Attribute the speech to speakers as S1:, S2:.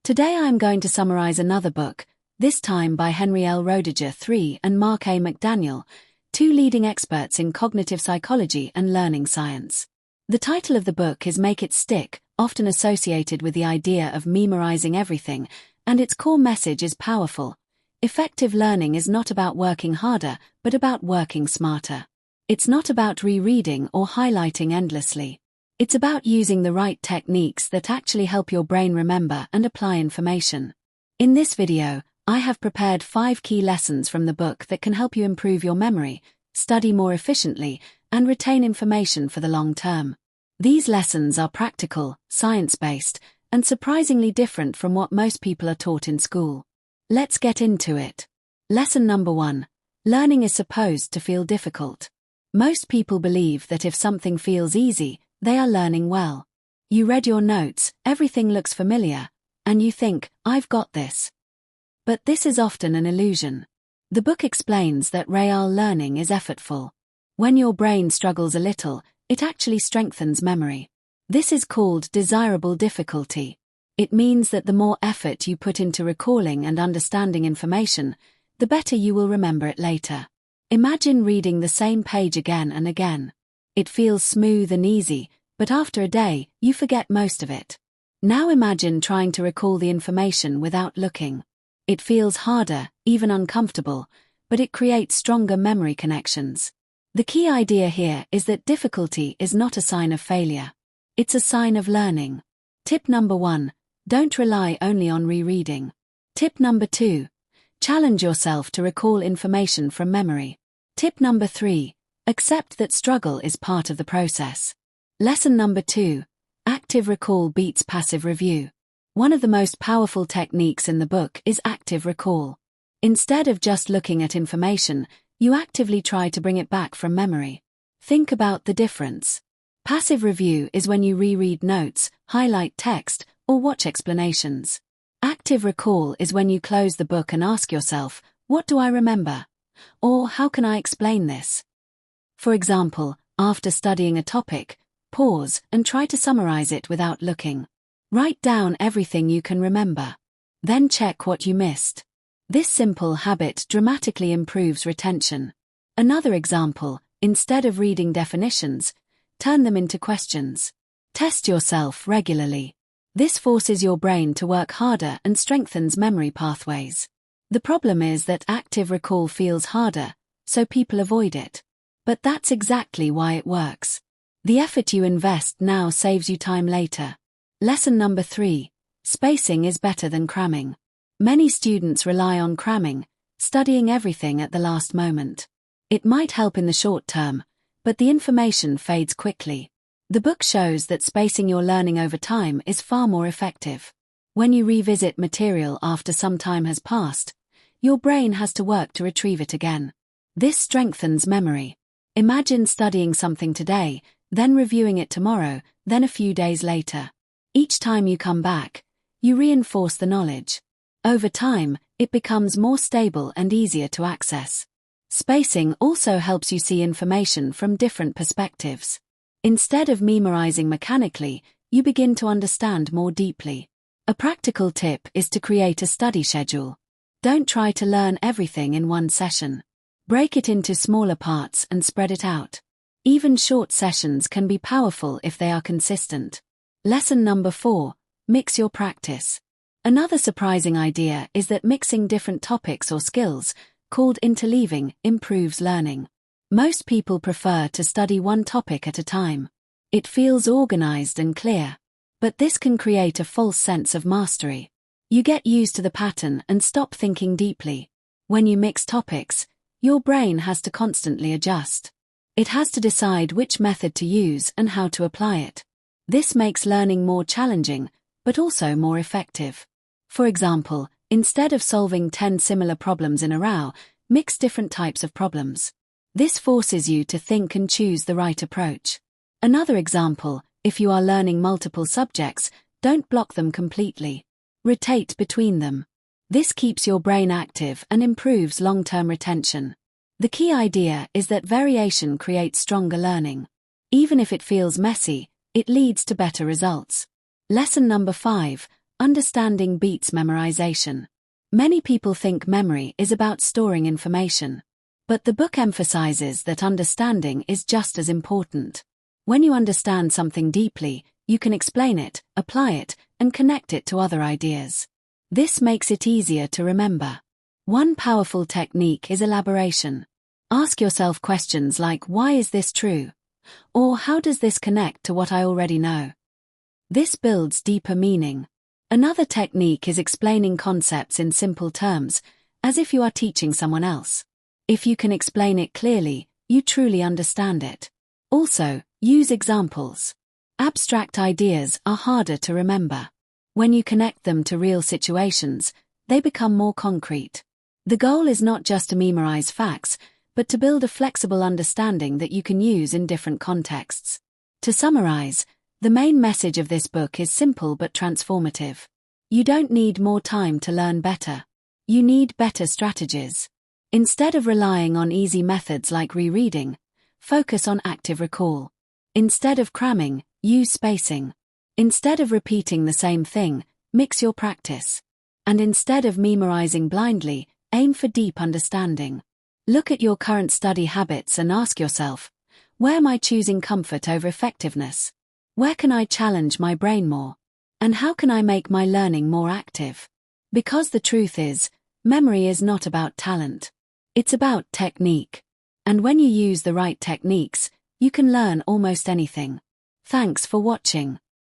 S1: Today I am going to summarize another book, this time by Henry L. Roediger III and Mark A. McDaniel, two leading experts in cognitive psychology and learning science. The title of the book is Make It Stick, often associated with the idea of memorizing everything, and its core message is powerful. Effective learning is not about working harder, but about working smarter. It's not about rereading or highlighting endlessly. It's about using the right techniques that actually help your brain remember and apply information. In this video, I have prepared 5 key lessons from the book that can help you improve your memory, study more efficiently, and retain information for the long term. These lessons are practical, science-based, and surprisingly different from what most people are taught in school. Let's get into it. Lesson number 1. Learning is supposed to feel difficult. Most people believe that if something feels easy, they are learning well. You read your notes, everything looks familiar, and you think, I've got this. But this is often an illusion. The book explains that real learning is effortful. When your brain struggles a little, it actually strengthens memory. This is called desirable difficulty. It means that the more effort you put into recalling and understanding information, the better you will remember it later. Imagine reading the same page again and again. It feels smooth and easy, but after a day, you forget most of it. Now imagine trying to recall the information without looking. It feels harder, even uncomfortable, but it creates stronger memory connections. The key idea here is that difficulty is not a sign of failure. It's a sign of learning. Tip number 1. Don't rely only on rereading. Tip number 2. Challenge yourself to recall information from memory. Tip number 3. Accept that struggle is part of the process. Lesson number 2. Active recall beats passive review. One of the most powerful techniques in the book is active recall. Instead of just looking at information, you actively try to bring it back from memory. Think about the difference. Passive review is when you reread notes, highlight text, or watch explanations. Active recall is when you close the book and ask yourself, what do I remember? Or how can I explain this? For example, after studying a topic, pause and try to summarize it without looking. Write down everything you can remember. Then check what you missed. This simple habit dramatically improves retention. Another example, instead of reading definitions, turn them into questions. Test yourself regularly. This forces your brain to work harder and strengthens memory pathways. The problem is that active recall feels harder, so people avoid it. But that's exactly why it works. The effort you invest now saves you time later. Lesson number 3. Spacing is better than cramming. Many students rely on cramming, studying everything at the last moment. It might help in the short term, but the information fades quickly. The book shows that spacing your learning over time is far more effective. When you revisit material after some time has passed, your brain has to work to retrieve it again. This strengthens memory. Imagine studying something today, then reviewing it tomorrow, then a few days later. Each time you come back, you reinforce the knowledge. Over time, it becomes more stable and easier to access. Spacing also helps you see information from different perspectives. Instead of memorizing mechanically, you begin to understand more deeply. A practical tip is to create a study schedule. Don't try to learn everything in one session. Break it into smaller parts and spread it out. Even short sessions can be powerful if they are consistent. Lesson number 4. Mix your practice. Another surprising idea is that mixing different topics or skills, called interleaving, improves learning. Most people prefer to study one topic at a time. It feels organized and clear. But this can create a false sense of mastery. You get used to the pattern and stop thinking deeply. When you mix topics, your brain has to constantly adjust. It has to decide which method to use and how to apply it. This makes learning more challenging, but also more effective. For example, instead of solving 10 similar problems in a row, mix different types of problems. This forces you to think and choose the right approach. Another example, if you are learning multiple subjects, don't block them completely. Rotate between them. This keeps your brain active and improves long-term retention. The key idea is that variation creates stronger learning. Even if it feels messy, it leads to better results. Lesson number 5. understanding beats memorization. Many people think memory is about storing information. But the book emphasizes that understanding is just as important. When you understand something deeply, you can explain it, apply it, and connect it to other ideas. This makes it easier to remember. One powerful technique is elaboration. Ask yourself questions like, why is this true? Or how does this connect to what I already know? This builds deeper meaning. Another technique is explaining concepts in simple terms, as if you are teaching someone else. If you can explain it clearly, you truly understand it. Also, use examples. Abstract ideas are harder to remember. When you connect them to real situations, they become more concrete. The goal is not just to memorize facts, but to build a flexible understanding that you can use in different contexts. To summarize, the main message of this book is simple but transformative. You don't need more time to learn better. You need better strategies. Instead of relying on easy methods like rereading, focus on active recall. Instead of cramming, use spacing. Instead of repeating the same thing, mix your practice. And instead of memorizing blindly, aim for deep understanding. Look at your current study habits and ask yourself, where am I choosing comfort over effectiveness? Where can I challenge my brain more? And how can I make my learning more active? Because the truth is, memory is not about talent. It's about technique. And when you use the right techniques, you can learn almost anything. Thanks for watching.